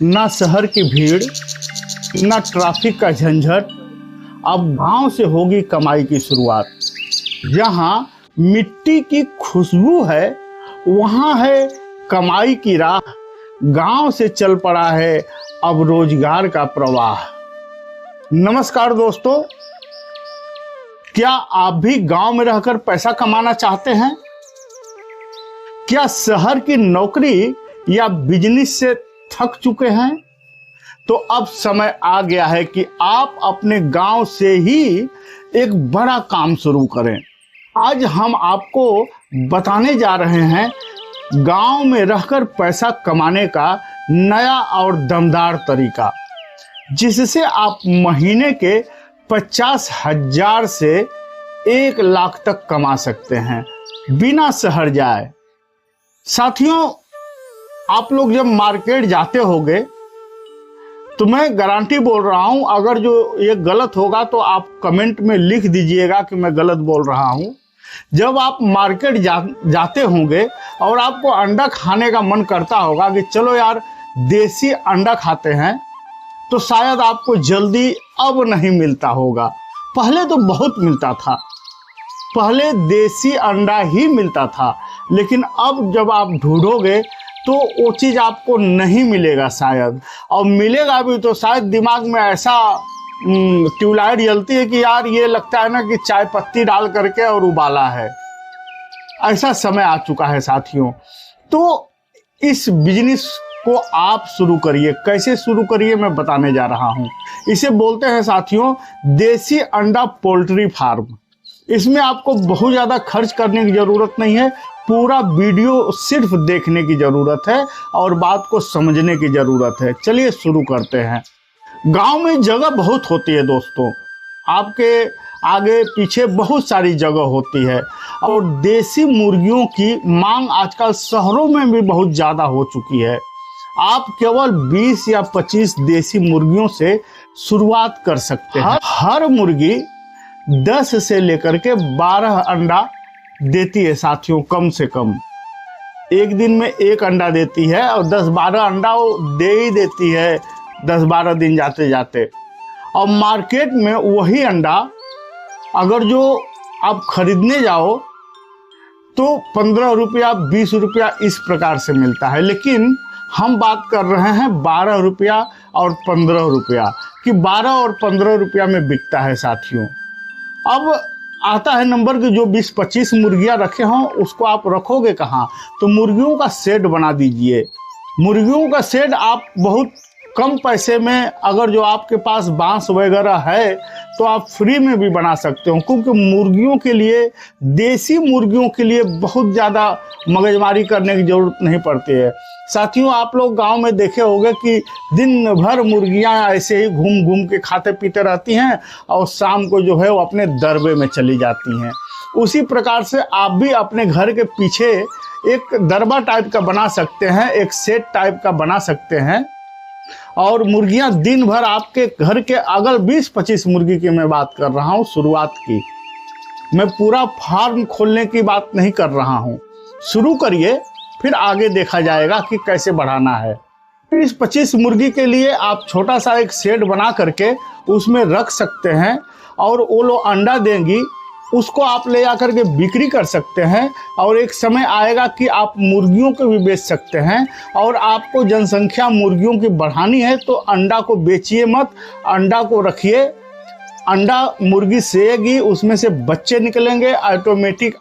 ना शहर की भीड़, ना ट्रैफिक का झंझट। अब गांव से होगी कमाई की शुरुआत। जहां मिट्टी की खुशबू है वहां है कमाई की राह। गांव से चल पड़ा है अब रोजगार का प्रवाह। नमस्कार दोस्तों, क्या आप भी गांव में रहकर पैसा कमाना चाहते हैं? क्या शहर की नौकरी या बिजनेस से थक चुके हैं? तो अब समय आ गया है कि आप अपने गांव से ही एक बड़ा काम शुरू करें। आज हम आपको बताने जा रहे हैं गांव में रहकर पैसा कमाने का नया और दमदार तरीका, जिससे आप महीने के 50,000 से 1 लाख तक कमा सकते हैं बिना शहर जाए। साथियों, आप लोग जब मार्केट जाते होंगे तो मैं गारंटी बोल रहा हूं, अगर जो ये गलत होगा तो आप कमेंट में लिख दीजिएगा कि मैं गलत बोल रहा हूं। जब आप मार्केट जाते होंगे और आपको अंडा खाने का मन करता होगा कि चलो यार देसी अंडा खाते हैं, तो शायद आपको जल्दी अब नहीं मिलता होगा। पहले तो बहुत मिलता था, पहले देसी अंडा ही मिलता था, लेकिन अब जब आप ढूंढोगे तो वो चीज़ आपको नहीं मिलेगा शायद, और मिलेगा भी तो शायद दिमाग में ऐसा ट्यूबलाइट जलती है कि यार ये लगता है ना कि चाय पत्ती डाल करके और उबाला है। ऐसा समय आ चुका है साथियों। तो इस बिजनेस को आप शुरू करिए। कैसे शुरू करिए मैं बताने जा रहा हूँ। इसे बोलते हैं साथियों देसी अंडा पोल्ट्री फार्म। इसमें आपको बहुत ज़्यादा खर्च करने की ज़रूरत नहीं है। पूरा वीडियो सिर्फ देखने की ज़रूरत है और बात को समझने की ज़रूरत है। चलिए शुरू करते हैं। गांव में जगह बहुत होती है दोस्तों, आपके आगे पीछे बहुत सारी जगह होती है, और देसी मुर्गियों की मांग आजकल शहरों में भी बहुत ज़्यादा हो चुकी है। आप केवल 20 या 25 देसी मुर्गियों से शुरुआत कर सकते हैं। हर मुर्गी 10 से लेकर के 12 अंडा देती है साथियों, कम से कम। एक दिन में 1 अंडा देती है और 10-12 अंडा वो दे ही देती है 10-12 दिन जाते जाते। और मार्केट में वही अंडा अगर जो आप खरीदने जाओ तो 15 रुपया 20 रुपया इस प्रकार से मिलता है, लेकिन हम बात कर रहे हैं 12 रुपया और 15 रुपया कि 12 और 15 रुपया में बिकता है साथियों। अब आता है नंबर कि जो 20-25 मुर्गियां रखे हों उसको आप रखोगे कहाँ? तो मुर्गियों का शेड बना दीजिए। मुर्गियों का शेड आप बहुत कम पैसे में, अगर जो आपके पास बांस वगैरह है तो आप फ्री में भी बना सकते हो, क्योंकि मुर्गियों के लिए, देसी मुर्गियों के लिए बहुत ज़्यादा मगजमारी करने की ज़रूरत नहीं पड़ती है। साथियों, आप लोग गांव में देखे होंगे कि दिन भर मुर्गियां ऐसे ही घूम घूम के खाते पीते रहती हैं और शाम को जो है वो अपने दरबे में चली जाती हैं। उसी प्रकार से आप भी अपने घर के पीछे एक दरबा टाइप का बना सकते हैं, एक सेट टाइप का बना सकते हैं, और मुर्गियां दिन भर आपके घर के अगल 20-25 मुर्गी की मैं बात कर रहा हूं, शुरुआत की। मैं पूरा फार्म खोलने की बात नहीं कर रहा हूं। शुरू करिए, फिर आगे देखा जाएगा कि कैसे बढ़ाना है। 20-25 मुर्गी के लिए आप छोटा सा एक शेड बना करके उसमें रख सकते हैं, और वो लोग अंडा देंगी, उसको आप ले जाकर के बिक्री कर सकते हैं। और एक समय आएगा कि आप मुर्गियों को भी बेच सकते हैं। और आपको जनसंख्या मुर्गियों की बढ़ानी है तो अंडा को बेचिए मत, अंडा को रखिए। अंडा मुर्गी सेएगी, उसमें से बच्चे निकलेंगे ऑटोमेटिक।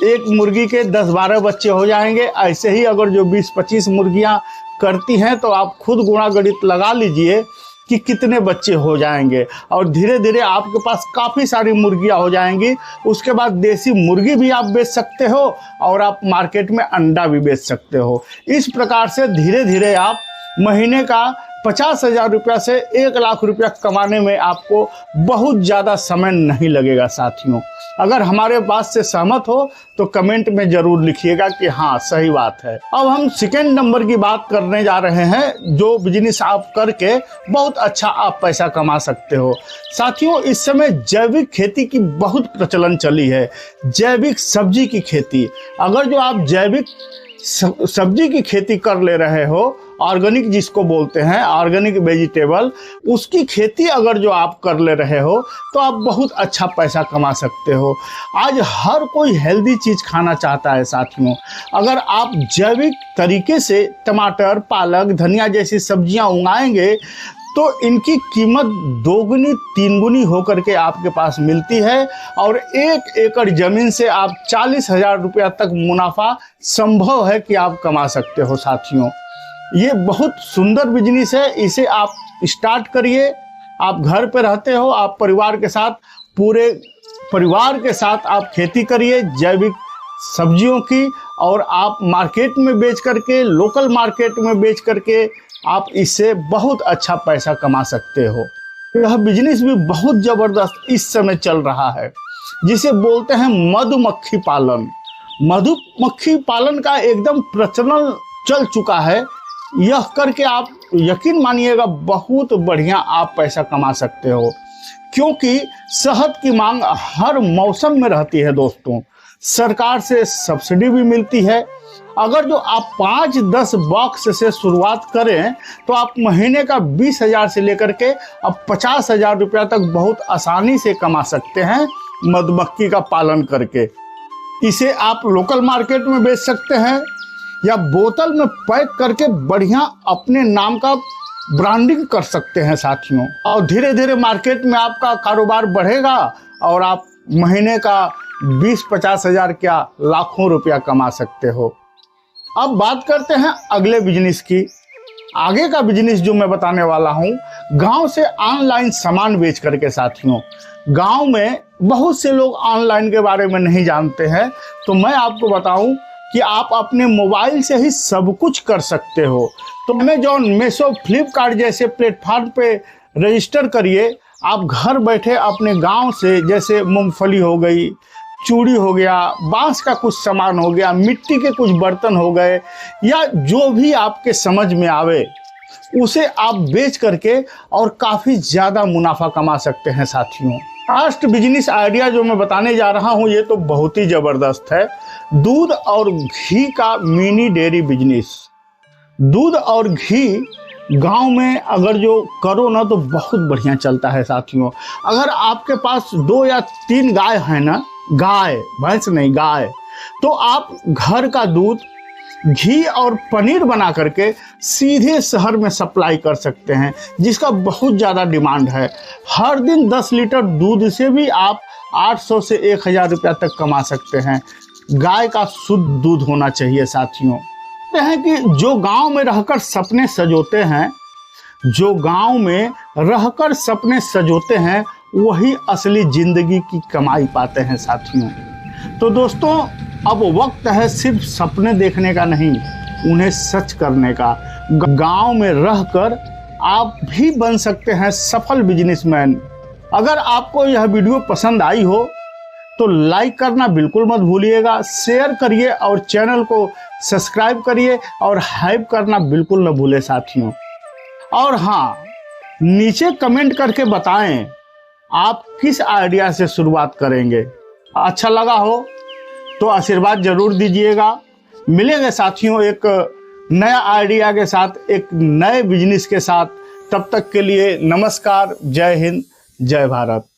एक मुर्गी के 10-12 बच्चे हो जाएंगे। ऐसे ही अगर जो 20-25 मुर्गियां करती हैं तो आप खुद गुणा गणित लगा लीजिए कि कितने बच्चे हो जाएंगे, और धीरे धीरे आपके पास काफ़ी सारी मुर्गियां हो जाएंगी। उसके बाद देसी मुर्गी भी आप बेच सकते हो और आप मार्केट में अंडा भी बेच सकते हो। इस प्रकार से धीरे धीरे आप महीने का 50,000 रुपया से 1 लाख रुपया कमाने में आपको बहुत ज़्यादा समय नहीं लगेगा साथियों। अगर हमारे बात से सहमत हो तो कमेंट में ज़रूर लिखिएगा कि हाँ सही बात है। अब हम सेकेंड नंबर की बात करने जा रहे हैं, जो बिजनेस आप करके बहुत अच्छा आप पैसा कमा सकते हो। साथियों, इस समय जैविक खेती की बहुत प्रचलन चली है, जैविक सब्जी की खेती। अगर जो आप जैविक सब्जी की खेती कर ले रहे हो, ऑर्गेनिक जिसको बोलते हैं, ऑर्गेनिक वेजिटेबल, उसकी खेती अगर जो आप कर ले रहे हो तो आप बहुत अच्छा पैसा कमा सकते हो। आज हर कोई हेल्दी चीज़ खाना चाहता है साथियों। अगर आप जैविक तरीके से टमाटर, पालक, धनिया जैसी सब्जियां उगाएंगे तो इनकी कीमत 2 गुनी 3 गुनी होकर के आपके पास मिलती है और 1 एकड़ जमीन से आप 40,000 रुपया तक मुनाफा संभव है कि आप कमा सकते हो साथियों। ये बहुत सुंदर बिजनेस है, इसे आप स्टार्ट करिए। आप घर पे रहते हो, आप परिवार के साथ, पूरे परिवार के साथ आप खेती करिए जैविक सब्जियों की, और आप मार्केट में बेच करके, लोकल मार्केट में बेच करके आप इससे बहुत अच्छा पैसा कमा सकते हो। यह बिजनेस भी बहुत ज़बरदस्त इस समय चल रहा है, जिसे बोलते हैं मधुमक्खी पालन। मधुमक्खी पालन का एकदम प्रचलन चल चुका है। यह करके आप यकीन मानिएगा बहुत बढ़िया आप पैसा कमा सकते हो, क्योंकि शहद की मांग हर मौसम में रहती है दोस्तों। सरकार से सब्सिडी भी मिलती है। अगर जो आप 5-10 बॉक्स से शुरुआत करें तो आप महीने का 20,000 से लेकर के अब 50,000 रुपया तक बहुत आसानी से कमा सकते हैं मधुमक्खी का पालन करके। इसे आप लोकल मार्केट में बेच सकते हैं या बोतल में पैक करके बढ़िया अपने नाम का ब्रांडिंग कर सकते हैं साथियों, और धीरे धीरे मार्केट में आपका कारोबार बढ़ेगा और आप महीने का 20-50 हजार क्या लाखों रुपया कमा सकते हो। अब बात करते हैं अगले बिजनेस की। आगे का बिजनेस जो मैं बताने वाला हूं, गांव से ऑनलाइन सामान बेच करके साथियों। गांव में बहुत से लोग ऑनलाइन के बारे में नहीं जानते हैं, तो मैं आपको बताऊं कि आप अपने मोबाइल से ही सब कुछ कर सकते हो। तो अमेजॉन, मीशो, फ्लिपकार्ट जैसे प्लेटफॉर्म पे रजिस्टर करिए। आप घर बैठे अपने गांव से, जैसे मूंगफली हो गई, चूड़ी हो गया, बांस का कुछ सामान हो गया, मिट्टी के कुछ बर्तन हो गए, या जो भी आपके समझ में आवे उसे आप बेच करके और काफ़ी ज़्यादा मुनाफा कमा सकते हैं साथियों। लास्ट बिजनेस आइडिया जो मैं बताने जा रहा हूँ ये तो बहुत ही ज़बरदस्त है। दूध और घी का मिनी डेयरी बिजनेस। दूध और घी गांव में अगर जो करो ना तो बहुत बढ़िया चलता है साथियों। अगर आपके पास 2 या 3 गाय है ना, गाय, भैंस नहीं, गाय, तो आप घर का दूध, घी और पनीर बना करके सीधे शहर में सप्लाई कर सकते हैं, जिसका बहुत ज़्यादा डिमांड है। हर दिन 10 लीटर दूध से भी आप 800 से 1,000 रुपया तक कमा सकते हैं। गाय का शुद्ध दूध होना चाहिए साथियों। कहते हैं कि जो गांव में रहकर सपने सजोते हैं, जो गांव में रहकर सपने सजोते हैं, वही असली जिंदगी की कमाई पाते हैं साथियों। तो दोस्तों, अब वक्त है सिर्फ सपने देखने का नहीं, उन्हें सच करने का। गांव में रहकर आप भी बन सकते हैं सफल बिजनेसमैन। अगर आपको यह वीडियो पसंद आई हो तो लाइक करना बिल्कुल मत भूलिएगा, शेयर करिए और चैनल को सब्सक्राइब करिए और हाइप करना बिल्कुल न भूले साथियों। और हाँ, नीचे कमेंट करके बताएं आप किस आइडिया से शुरुआत करेंगे। अच्छा लगा हो तो आशीर्वाद जरूर दीजिएगा। मिलेंगे साथियों एक नया आइडिया के साथ, एक नए बिजनेस के साथ। तब तक के लिए नमस्कार, जय हिंद, जय भारत।